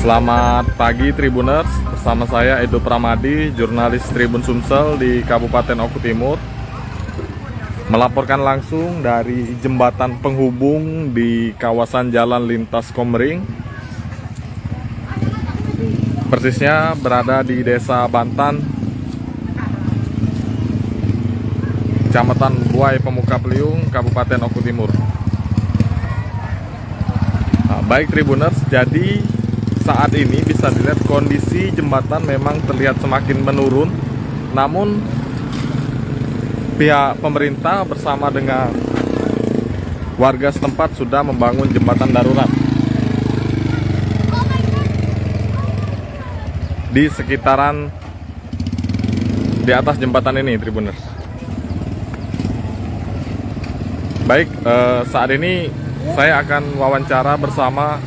Selamat pagi Tribuners, bersama saya Edo Pramadi, jurnalis Tribun Sumsel di Kabupaten Oku Timur, melaporkan langsung dari jembatan penghubung di kawasan Jalan Lintas Komering. Persisnya berada di Desa Bantan, Kecamatan Buai Pemuka Peliung, Kabupaten Oku Timur. Baik Tribuners, jadi saat ini bisa dilihat kondisi jembatan memang terlihat semakin menurun. Namun pihak pemerintah bersama dengan warga setempat sudah membangun jembatan darurat di sekitaran di atas jembatan ini, Tribuners. Baik, saat ini saya akan wawancara bersama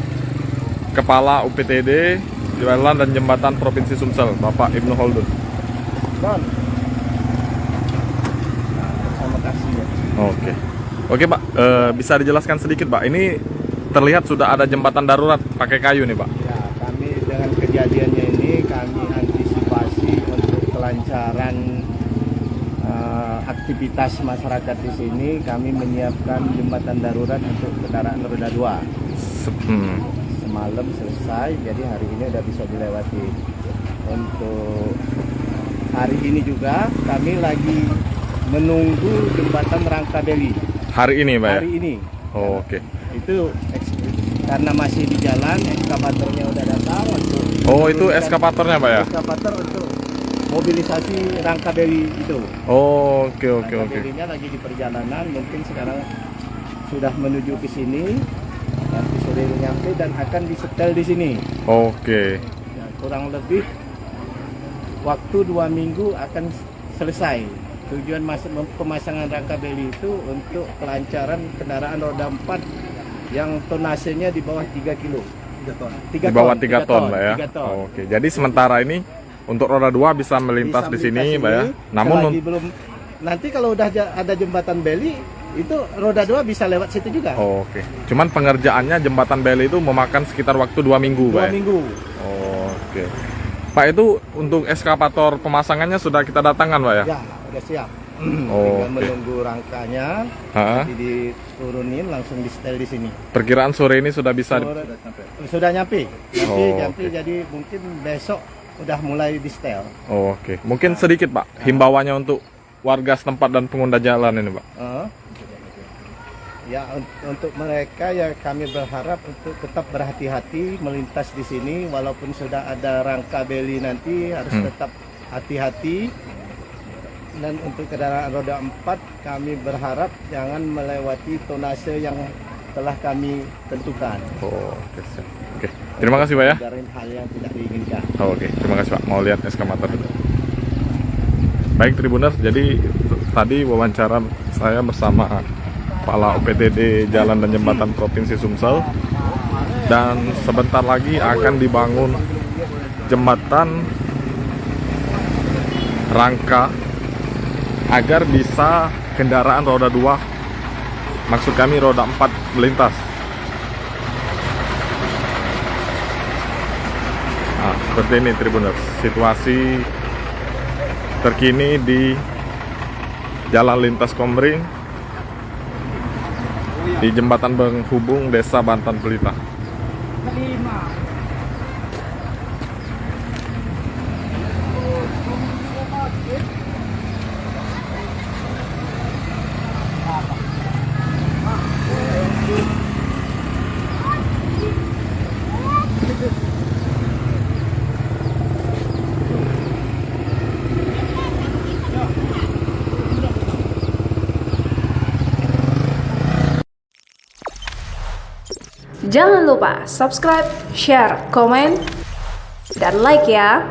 Kepala UPTD Jalan dan Jembatan Provinsi Sumsel, Bapak Ibnu Holdun. Terima kasih ya. Oke Pak, bisa dijelaskan sedikit Pak, ini terlihat sudah ada jembatan darurat pakai kayu nih Pak. Ya, kami dengan kejadiannya ini kami antisipasi untuk kelancaran aktivitas masyarakat di sini. Kami menyiapkan jembatan darurat untuk kendaraan roda 2. Semalam selesai, jadi hari ini udah bisa dilewati. Untuk hari ini juga kami lagi menunggu jembatan Rangkabeli. Hari ini Pak ya? Hari ini. Oke. Itu karena masih di jalan, ekskavatornya udah datang untuk. Itu eskapatornya Pak ya? Ekskavator untuk mobilisasi Rangkabeli itu. Oke. Rangkabelinya lagi di perjalanan, mungkin sekarang sudah menuju ke sini. Nanti sore nyampe dan akan disetel di sini. Oke. Ya, kurang lebih waktu 2 minggu akan selesai. Tujuan pemasangan Rangkabeli itu untuk kelancaran kendaraan roda 4 yang tonasenya di bawah 3 kilo. 3 ton. Di bawah 3 ton Pak ya? 3 ton. Oke. Jadi sementara ini untuk roda 2 bisa melintas di sini Pak ya? Namun belum, nanti kalau udah ada jembatan Beli itu roda 2 bisa lewat situ juga. Oke. Cuman pengerjaannya jembatan Beli itu memakan sekitar waktu 2 minggu, Pak. 2 minggu. Oke. Pak, itu untuk eskavator pemasangannya sudah kita datangkan, Pak ya? Ya, udah siap. Tinggal menunggu rangkanya. Jadi diturunin langsung di setel di sini. Perkiraan sore ini sudah bisa sudah nyampe. Jadi mungkin besok udah mulai di setel. Oke. Mungkin sedikit, Pak, himbauannya untuk warga setempat dan pengguna jalan ini, Pak. Ya, untuk mereka ya kami berharap untuk tetap berhati-hati melintas di sini, walaupun sudah ada Rangkabeli nanti harus tetap hati-hati. Dan untuk kendaraan roda 4 kami berharap jangan melewati tonase yang telah kami tentukan. Oke. Terima kasih Pak ya. Dari hal yang tidak diinginkan. Oke, terima kasih Pak. Mau lihat eskavator. Baik Tribuners, jadi tadi wawancara saya bersama Kepala UPTD Jalan dan Jembatan Provinsi Sumsel, dan sebentar lagi akan dibangun jembatan rangka agar bisa kendaraan roda 2, maksud kami roda 4, melintas. Nah, seperti ini Tribuners, situasi terkini di Jalan Lintas Komering di jembatan penghubung Desa Bantan Pelita. Jangan lupa subscribe, share, komen, dan like ya.